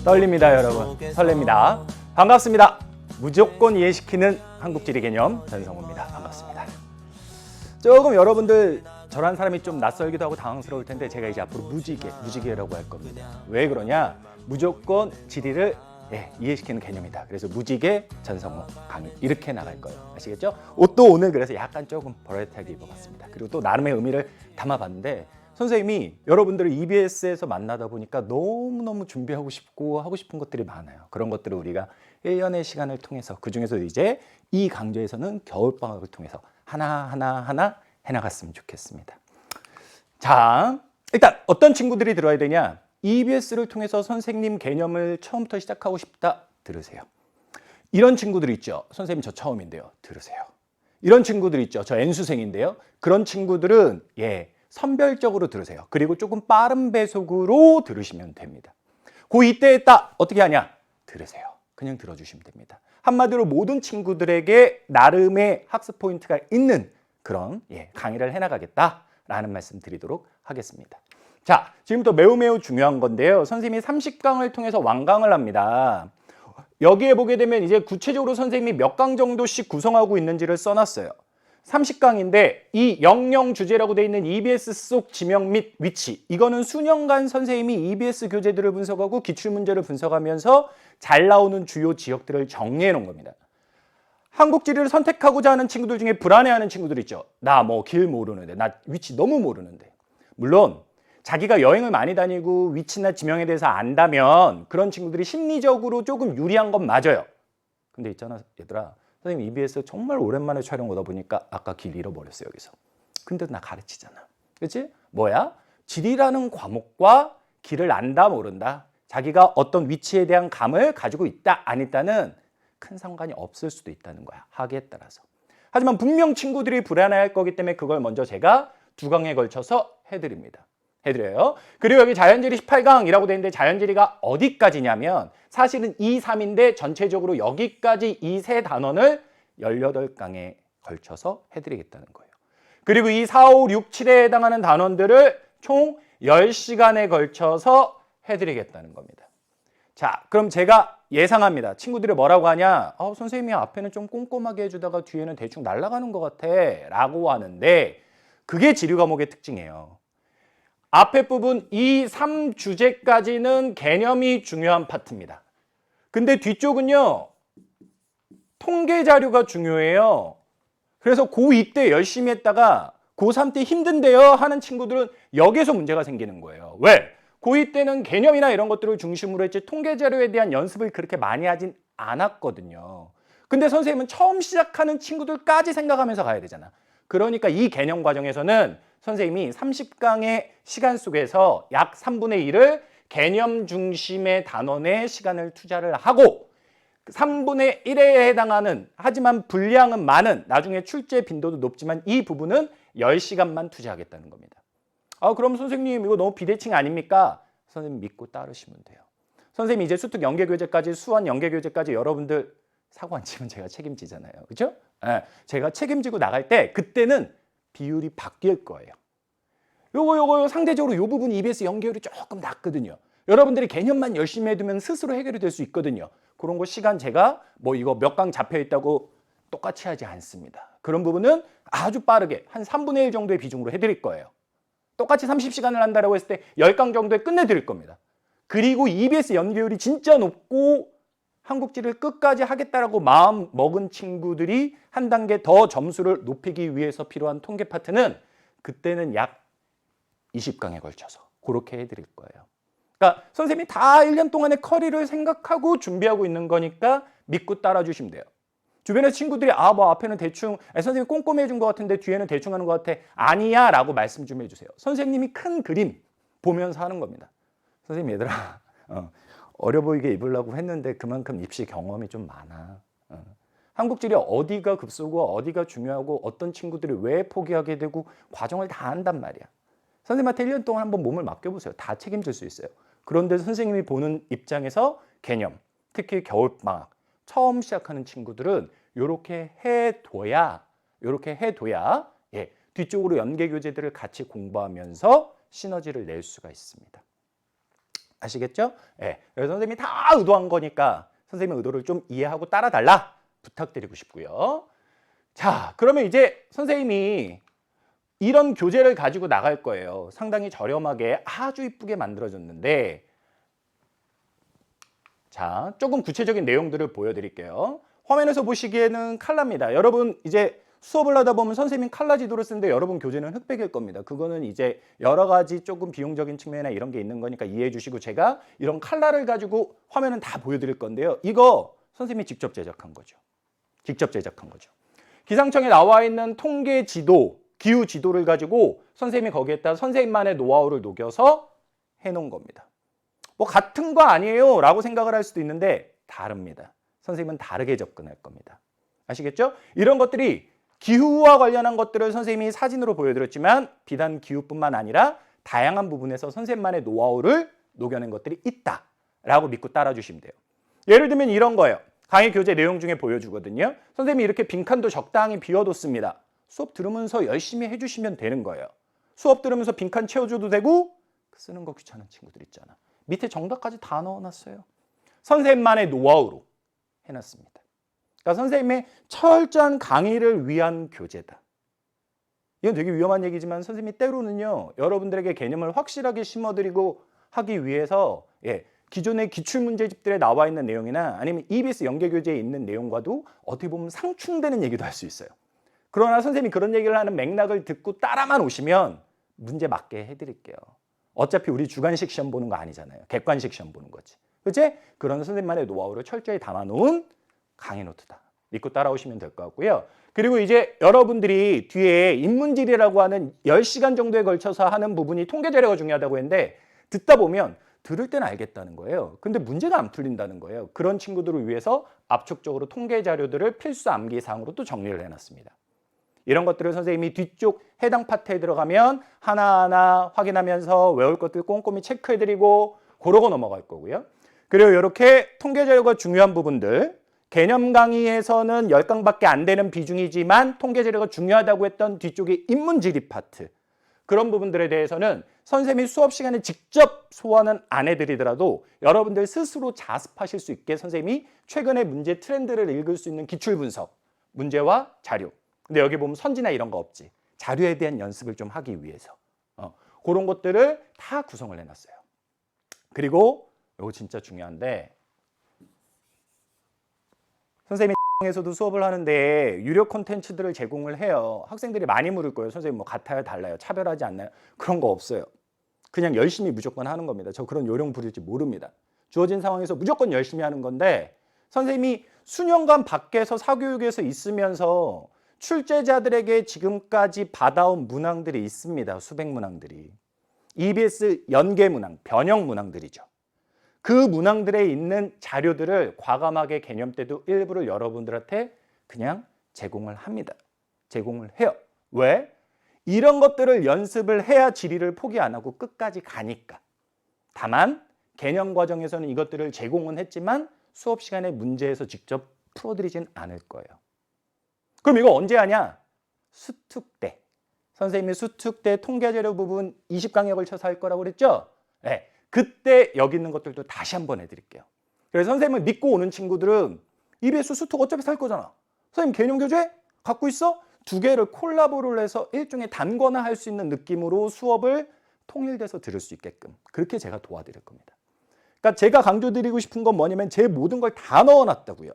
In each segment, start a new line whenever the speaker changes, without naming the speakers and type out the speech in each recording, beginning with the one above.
떨립니다, 여러분. 설렙니다. 반갑습니다. 무조건 이해시키는 한국지리 개념 전성호입니다. 반갑습니다. 조금 여러분들 저란 사람이 좀 낯설기도 하고 당황스러울 텐데 제가 이제 앞으로 무지개라고 할 겁니다. 왜 그러냐? 무조건 지리를 이해시키는 개념이다. 그래서 무지개 전성호 강의 이렇게 나갈 거예요. 아시겠죠? 옷도 오늘 그래서 약간 조금 버라이어티하게 입어봤습니다. 그리고 또 나름의 의미를 담아봤는데 선생님이 여러분들을 EBS에서 만나다 보니까 너무너무 준비하고 싶고 하고 싶은 것들이 많아요. 그런 것들을 우리가 1년의 시간을 통해서 그중에서 이제 이 강좌에서는 겨울방학을 통해서 하나하나 해나갔으면 좋겠습니다. 자, 일단 어떤 친구들이 들어야 되냐? EBS를 통해서 선생님 개념을 처음부터 시작하고 싶다. 들으세요. 이런 친구들 있죠. 선생님 저 처음인데요. 들으세요. 이런 친구들 있죠. 저 N수생인데요. 그런 친구들은 선별적으로 들으세요. 그리고 조금 빠른 배속으로 들으시면 됩니다. 고2때 딱 어떻게 하냐? 들으세요. 그냥 들어주시면 됩니다. 한마디로 모든 친구들에게 나름의 학습 포인트가 있는 그런 강의를 해나가겠다라는 말씀 드리도록 하겠습니다. 자, 지금부터 매우 중요한 건데요. 선생님이 30강을 통해서 완강을 합니다. 여기에 보게 되면 이제 구체적으로 선생님이 몇 강 정도씩 구성하고 있는지를 써놨어요. 30강인데 이 영영 주제라고 되어 있는 EBS 속 지명 및 위치, 이거는 수년간 선생님이 EBS 교재들을 분석하고 기출문제를 분석하면서 잘 나오는 주요 지역들을 정리해 놓은 겁니다. 한국지리를 선택하고자 하는 친구들 중에 불안해하는 친구들 있죠. 나 길 모르는데, 나 위치 너무 모르는데. 물론 자기가 여행을 많이 다니고 위치나 지명에 대해서 안다면 그런 친구들이 심리적으로 조금 유리한 건 맞아요. 근데 있잖아 얘들아, 선생님 EBS 정말 오랜만에 촬영 오다 보니까 아까 길 잃어버렸어요 여기서. 근데 나 가르치잖아. 그렇지? 뭐야? 지리라는 과목과 길을 안다 모른다, 자기가 어떤 위치에 대한 감을 가지고 있다 안 있다는 큰 상관이 없을 수도 있다는 거야, 학위에 따라서. 하지만 분명 친구들이 불안해할 거기 때문에 그걸 먼저 제가 2강에 걸쳐서 해드려요. 그리고 여기 자연지리 18강이라고 되어 있는데 자연지리가 어디까지냐면 사실은 2, 3인데 전체적으로 여기까지 이 세 단원을 18강에 걸쳐서 해드리겠다는 거예요. 그리고 이 4, 5, 6, 7에 해당하는 단원들을 총 10시간에 걸쳐서 해드리겠다는 겁니다. 자, 그럼 제가 예상합니다. 친구들이 뭐라고 하냐? 선생님이 앞에는 좀 꼼꼼하게 해주다가 뒤에는 대충 날아가는 것 같아 라고 하는데 그게 지류 과목의 특징이에요. 앞에 부분 이 3주제까지는 개념이 중요한 파트입니다. 근데 뒤쪽은요, 통계 자료가 중요해요. 그래서 고2 때 열심히 했다가 고3 때 힘든데요 하는 친구들은 여기서 문제가 생기는 거예요. 왜? 고2 때는 개념이나 이런 것들을 중심으로 했지 통계 자료에 대한 연습을 그렇게 많이 하진 않았거든요. 근데 선생님은 처음 시작하는 친구들까지 생각하면서 가야 되잖아. 그러니까 이 개념 과정에서는 선생님이 30강의 시간 속에서 약 3분의 1을 개념 중심의 단원에 시간을 투자를 하고 3분의 1에 해당하는, 하지만 분량은 많은, 나중에 출제 빈도도 높지만 이 부분은 10시간만 투자하겠다는 겁니다. 그럼 선생님 이거 너무 비대칭 아닙니까? 선생님 믿고 따르시면 돼요. 선생님이 이제 수특 연계교재까지, 수원 연계교재까지 여러분들 사고 안 치면 제가 책임지잖아요. 그렇죠? 제가 책임지고 나갈 때 그때는 비율이 바뀔 거예요. 요거 상대적으로 요 부분 EBS 연계율이 조금 낮거든요. 여러분들이 개념만 열심히 해두면 스스로 해결이 될 수 있거든요. 그런 거 시간 제가 이거 몇 강 잡혀 있다고 똑같이 하지 않습니다. 그런 부분은 아주 빠르게 한 3분의 1 정도의 비중으로 해드릴 거예요. 똑같이 30시간을 한다고 했을 때 10강 정도에 끝내드릴 겁니다. 그리고 EBS 연계율이 진짜 높고 한국지를 끝까지 하겠다라고 마음 먹은 친구들이 한 단계 더 점수를 높이기 위해서 필요한 통계 파트는 그때는 약 20강에 걸쳐서 그렇게 해드릴 거예요. 그러니까 선생님이 다 1년 동안의 커리를 생각하고 준비하고 있는 거니까 믿고 따라주시면 돼요. 주변에 친구들이 앞에는 대충 선생님이 꼼꼼히 해준 것 같은데 뒤에는 대충 하는 것 같아. 아니야 라고 말씀 좀 해주세요. 선생님이 큰 그림 보면서 하는 겁니다. 선생님 얘들아 어려 보이게 입으려고 했는데 그만큼 입시 경험이 좀 많아. 한국지리 어디가 급소고 어디가 중요하고 어떤 친구들이 왜 포기하게 되고 과정을 다 안단 말이야. 선생님한테 1년 동안 한번 몸을 맡겨보세요. 다 책임질 수 있어요. 그런데 선생님이 보는 입장에서 개념, 특히 겨울방학 처음 시작하는 친구들은 이렇게 해둬야 뒤쪽으로 연계교재들을 같이 공부하면서 시너지를 낼 수가 있습니다. 아시겠죠? 예. 그래서 선생님이 다 의도한 거니까 선생님의 의도를 좀 이해하고 따라달라 부탁드리고 싶고요. 자, 그러면 이제 선생님이 이런 교재를 가지고 나갈 거예요. 상당히 저렴하게 아주 이쁘게 만들어졌는데, 자, 조금 구체적인 내용들을 보여드릴게요. 화면에서 보시기에는 칼라입니다. 여러분 이제 수업을 하다 보면 선생님 칼라 지도를 쓰는데 여러분 교재는 흑백일 겁니다. 그거는 이제 여러 가지 조금 비용적인 측면이나 이런 게 있는 거니까 이해해 주시고, 제가 이런 칼라를 가지고 화면은 다 보여드릴 건데요. 이거 선생님이 직접 제작한 거죠. 직접 제작한 거죠. 기상청에 나와 있는 통계 지도, 기후 지도를 가지고 선생님이 거기에다 선생님만의 노하우를 녹여서 해놓은 겁니다. 뭐 같은 거 아니에요 라고 생각을 할 수도 있는데 다릅니다. 선생님은 다르게 접근할 겁니다. 아시겠죠? 이런 것들이 기후와 관련한 것들을 선생님이 사진으로 보여드렸지만 비단 기후뿐만 아니라 다양한 부분에서 선생님만의 노하우를 녹여낸 것들이 있다라고 믿고 따라주시면 돼요. 예를 들면 이런 거예요. 강의 교재 내용 중에 보여주거든요. 선생님이 이렇게 빈칸도 적당히 비워뒀습니다. 수업 들으면서 열심히 해주시면 되는 거예요. 수업 들으면서 빈칸 채워줘도 되고, 쓰는 거 귀찮은 친구들 있잖아. 밑에 정답까지 다 넣어놨어요. 선생님만의 노하우로 해놨습니다. 그러니까 선생님의 철저한 강의를 위한 교재다. 이건 되게 위험한 얘기지만 선생님이 때로는요, 여러분들에게 개념을 확실하게 심어드리고 하기 위해서 기존의 기출문제집들에 나와 있는 내용이나 아니면 EBS 연계교재에 있는 내용과도 어떻게 보면 상충되는 얘기도 할 수 있어요. 그러나 선생님이 그런 얘기를 하는 맥락을 듣고 따라만 오시면 문제 맞게 해드릴게요. 어차피 우리 주관식 시험 보는 거 아니잖아요. 객관식 시험 보는 거지. 그치? 그런 선생님만의 노하우를 철저히 담아놓은 강의 노트다. 믿고 따라오시면 될 것 같고요. 그리고 이제 여러분들이 뒤에 인문지리라고 하는 10시간 정도에 걸쳐서 하는 부분이 통계 자료가 중요하다고 했는데, 듣다 보면 들을 때는 알겠다는 거예요. 근데 문제가 안 풀린다는 거예요. 그런 친구들을 위해서 압축적으로 통계 자료들을 필수 암기 사항으로 또 정리를 해놨습니다. 이런 것들을 선생님이 뒤쪽 해당 파트에 들어가면 하나하나 확인하면서 외울 것들 꼼꼼히 체크해드리고 그러고 넘어갈 거고요. 그리고 이렇게 통계 자료가 중요한 부분들, 개념 강의에서는 10강밖에 안 되는 비중이지만 통계 자료가 중요하다고 했던 뒤쪽의 인문지리 파트, 그런 부분들에 대해서는 선생님이 수업 시간에 직접 소화는 안 해드리더라도 여러분들 스스로 자습하실 수 있게 선생님이 최근의 문제 트렌드를 읽을 수 있는 기출 분석, 문제와 자료. 근데 여기 보면 선지나 이런 거 없지. 자료에 대한 연습을 좀 하기 위해서. 그런 것들을 다 구성을 해놨어요. 그리고 이거 진짜 중요한데, 선생님이 에서도 수업을 하는데 유료 콘텐츠들을 제공을 해요. 학생들이 많이 물을 거예요. 선생님 뭐 같아요, 달라요, 차별하지 않나요? 그런 거 없어요. 그냥 열심히 무조건 하는 겁니다. 저 그런 요령 부릴지 모릅니다. 주어진 상황에서 무조건 열심히 하는 건데, 선생님이 수년간 밖에서 사교육에서 있으면서 출제자들에게 지금까지 받아온 문항들이 있습니다. 수백 문항들이. EBS 연계 문항, 변형 문항들이죠. 그 문항들에 있는 자료들을 과감하게 개념 때도 일부를 여러분들한테 그냥 제공을 합니다. 제공을 해요. 왜? 이런 것들을 연습을 해야 지리를 포기 안 하고 끝까지 가니까. 다만 개념 과정에서는 이것들을 제공은 했지만 수업 시간에 문제에서 직접 풀어드리진 않을 거예요. 그럼 이거 언제 하냐? 수특 때. 선생님이 수특 때 통계 자료 부분 20강에 걸쳐서 할 거라고 그랬죠? 네. 그때 여기 있는 것들도 다시 한번 해드릴게요. 그래서 선생님을 믿고 오는 친구들은 EBS 수특 어차피 살 거잖아. 선생님 개념 교재 갖고 있어? 두 개를 콜라보를 해서 일종의 단권화할 수 있는 느낌으로 수업을 통일돼서 들을 수 있게끔 그렇게 제가 도와드릴 겁니다. 그러니까 제가 강조드리고 싶은 건 뭐냐면 제 모든 걸 다 넣어놨다고요.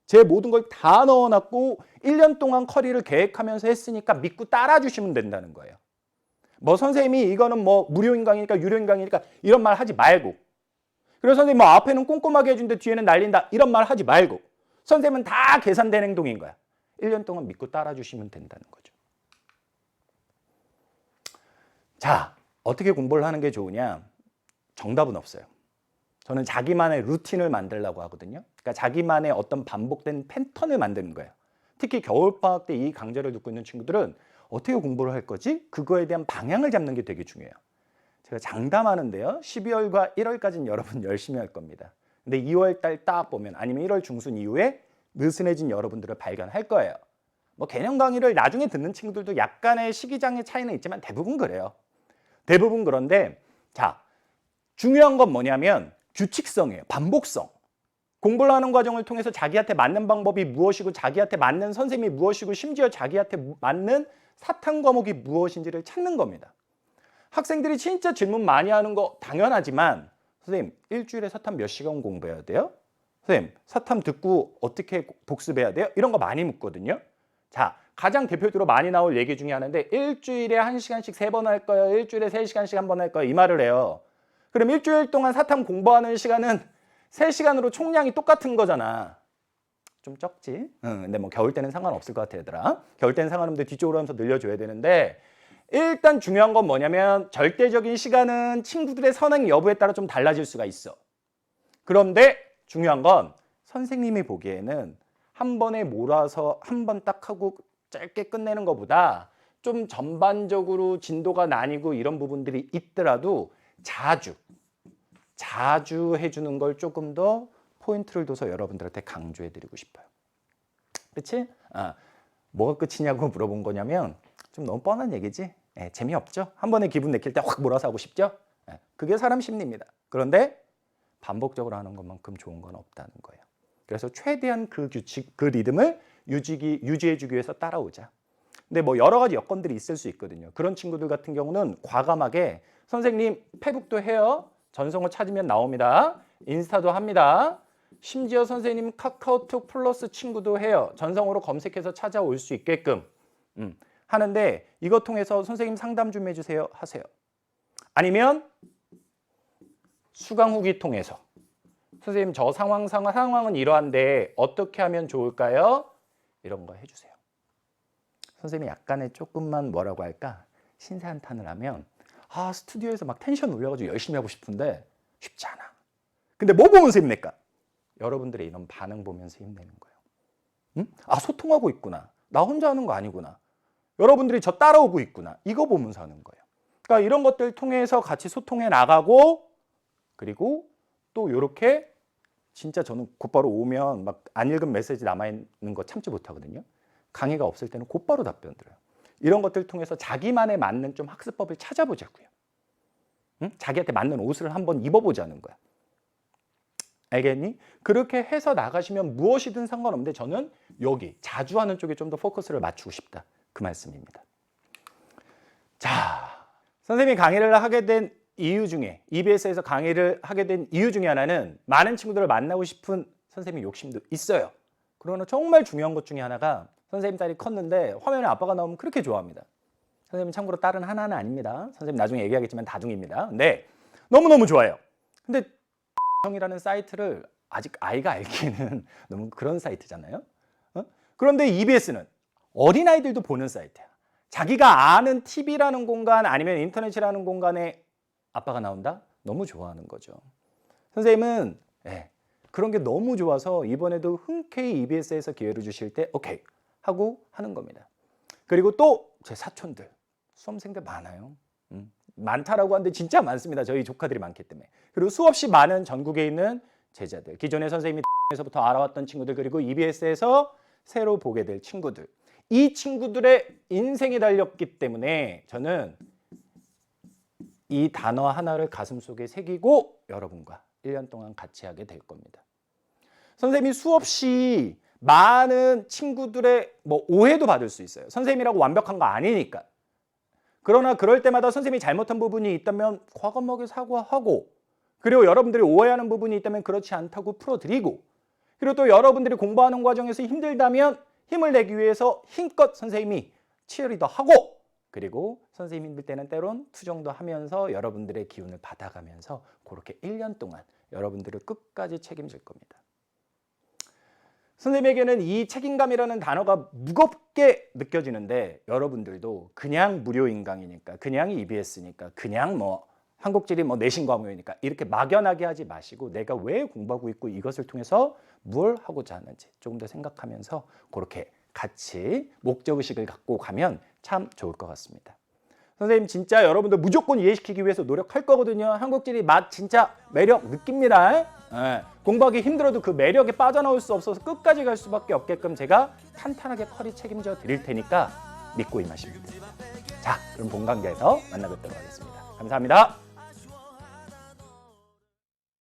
제 모든 걸 다 넣어놨고 1년 동안 커리를 계획하면서 했으니까 믿고 따라주시면 된다는 거예요. 뭐 선생님이 이거는 뭐 무료인 강의니까 유료인 강의니까 이런 말 하지 말고, 그래서 선생님 뭐 앞에는 꼼꼼하게 해준데 뒤에는 날린다 이런 말 하지 말고, 선생님은 다 계산된 행동인 거야. 1년 동안 믿고 따라주시면 된다는 거죠. 자, 어떻게 공부를 하는 게 좋으냐? 정답은 없어요. 저는 자기만의 루틴을 만들려고 하거든요. 그러니까 자기만의 어떤 반복된 패턴을 만드는 거예요. 특히 겨울방학 때 이 강좌를 듣고 있는 친구들은 어떻게 공부를 할 거지? 그거에 대한 방향을 잡는 게 되게 중요해요. 제가 장담하는데요. 12월과 1월까지는 여러분 열심히 할 겁니다. 근데 2월 달 딱 보면 아니면 1월 중순 이후에 느슨해진 여러분들을 발견할 거예요. 뭐 개념 강의를 나중에 듣는 친구들도 약간의 시기장애 차이는 있지만 대부분 그래요. 대부분 그런데, 자, 중요한 건 뭐냐면 규칙성이에요. 반복성. 공부를 하는 과정을 통해서 자기한테 맞는 방법이 무엇이고 자기한테 맞는 선생님이 무엇이고 심지어 자기한테 맞는 사탐 과목이 무엇인지를 찾는 겁니다. 학생들이 진짜 질문 많이 하는 거 당연하지만 선생님 일주일에 사탐 몇 시간 공부해야 돼요? 선생님 사탐 듣고 어떻게 복습해야 돼요? 이런 거 많이 묻거든요. 자, 가장 대표적으로 많이 나올 얘기 중에 하나인데 일주일에 1시간씩 3번 할 거예요? 일주일에 3시간씩 1번 할 거예요? 이 말을 해요. 그럼 일주일 동안 사탐 공부하는 시간은 3시간으로 총량이 똑같은 거잖아. 좀 적지? 근데 뭐 겨울 때는 상관없을 것 같아 얘들아. 겨울 때는 상관없는데 뒤쪽으로 하면서 늘려줘야 되는데 일단 중요한 건 뭐냐면 절대적인 시간은 친구들의 선행 여부에 따라 좀 달라질 수가 있어. 그런데 중요한 건 선생님이 보기에는 한 번에 몰아서 한 번 딱 하고 짧게 끝내는 것보다 좀 전반적으로 진도가 나뉘고 이런 부분들이 있더라도 자주 해주는 걸 조금 더 포인트를 둬서 여러분들한테 강조해드리고 싶어요. 그렇지? 뭐가 끝이냐고 물어본 거냐면 좀 너무 뻔한 얘기지? 재미없죠? 한 번에 기분 내킬 때 확 몰아서 하고 싶죠? 그게 사람 심리입니다. 그런데 반복적으로 하는 것만큼 좋은 건 없다는 거예요. 그래서 최대한 그 규칙, 그 리듬을 유지해주기 위해서 따라오자. 근데 뭐 여러 가지 여건들이 있을 수 있거든요. 그런 친구들 같은 경우는 과감하게 선생님 페북도 해요. 전성을 찾으면 나옵니다. 인스타도 합니다. 심지어 선생님 카카오톡 플러스 친구도 해요. 전성으로 검색해서 찾아올 수 있게끔 하는데 이거 통해서 선생님 상담 좀 해주세요 하세요. 아니면 수강 후기 통해서 선생님 저 상황은 이러한데 어떻게 하면 좋을까요? 이런 거 해주세요. 선생님이 약간의 조금만 뭐라고 할까? 신세한탄을 하면 스튜디오에서 막 텐션 올려가지고 열심히 하고 싶은데 쉽지 않아. 근데 뭐 보면서 힘낼까? 여러분들의 이런 반응 보면서 힘내는 거예요. 응? 소통하고 있구나. 나 혼자 하는 거 아니구나. 여러분들이 저 따라오고 있구나. 이거 보면서 하는 거예요. 그러니까 이런 것들 통해서 같이 소통해 나가고 그리고 또 이렇게 진짜 저는 곧바로 오면 막 안 읽은 메시지 남아있는 거 참지 못하거든요. 강의가 없을 때는 곧바로 답변 드려요. 이런 것들 통해서 자기만에 맞는 좀 학습법을 찾아보자고요. 응? 자기한테 맞는 옷을 한번 입어보자는 거야. 알겠니? 그렇게 해서 나가시면 무엇이든 상관없는데 저는 여기 자주 하는 쪽에 좀 더 포커스를 맞추고 싶다. 그 말씀입니다. 자, 선생님이 강의를 하게 된 이유 중에 EBS에서 강의를 하게 된 이유 중에 하나는 많은 친구들을 만나고 싶은 선생님의 욕심도 있어요. 그러나 정말 중요한 것 중에 하나가 선생님 딸이 컸는데 화면에 아빠가 나오면 그렇게 좋아합니다. 선생님 참고로 딸은 하나는 아닙니다. 선생님 나중에 얘기하겠지만 다중입니다. 근데 너무너무 좋아요. 근데 형이라는 사이트를 아직 아이가 알기에는 너무 그런 사이트잖아요. 그런데 EBS는 어린아이들도 보는 사이트야. 자기가 아는 TV라는 공간 아니면 인터넷이라는 공간에 아빠가 나온다? 너무 좋아하는 거죠. 선생님은 그런 게 너무 좋아서 이번에도 흔쾌히 EBS에서 기회를 주실 때 오케이 하고 하는 겁니다. 그리고 또 제 사촌들, 수험생들 많아요. 많다라고 하는데 진짜 많습니다. 저희 조카들이 많기 때문에. 그리고 수없이 많은 전국에 있는 제자들, 기존에 선생님이 에서부터 알아왔던 친구들 그리고 EBS에서 새로 보게 될 친구들. 이 친구들의 인생이 달렸기 때문에 저는 이 단어 하나를 가슴속에 새기고 여러분과 1년 동안 같이 하게 될 겁니다. 선생님이 수없이 많은 친구들의 오해도 받을 수 있어요. 선생님이라고 완벽한 거 아니니까. 그러나 그럴 때마다 선생님이 잘못한 부분이 있다면 과감하게 사과하고 그리고 여러분들이 오해하는 부분이 있다면 그렇지 않다고 풀어드리고 그리고 또 여러분들이 공부하는 과정에서 힘들다면 힘을 내기 위해서 힘껏 선생님이 치어리더 하고 그리고 선생님이 힘들 때는 때론 투정도 하면서 여러분들의 기운을 받아가면서 그렇게 1년 동안 여러분들을 끝까지 책임질 겁니다. 선생님에게는 이 책임감이라는 단어가 무겁게 느껴지는데 여러분들도 그냥 무료인강이니까 그냥 EBS니까 그냥 한국지리 내신 과목이니까 이렇게 막연하게 하지 마시고 내가 왜 공부하고 있고 이것을 통해서 뭘 하고자 하는지 조금 더 생각하면서 그렇게 같이 목적의식을 갖고 가면 참 좋을 것 같습니다. 선생님 진짜 여러분들 무조건 이해시키기 위해서 노력할 거거든요. 한국지리 맛 진짜 매력 느낍니다. 공부하기 힘들어도 그 매력에 빠져나올 수 없어서 끝까지 갈 수밖에 없게끔 제가 탄탄하게 커리 책임져 드릴 테니까 믿고 임하시면 됩니다. 자, 그럼 본관계에서 만나 뵙도록 하겠습니다. 감사합니다.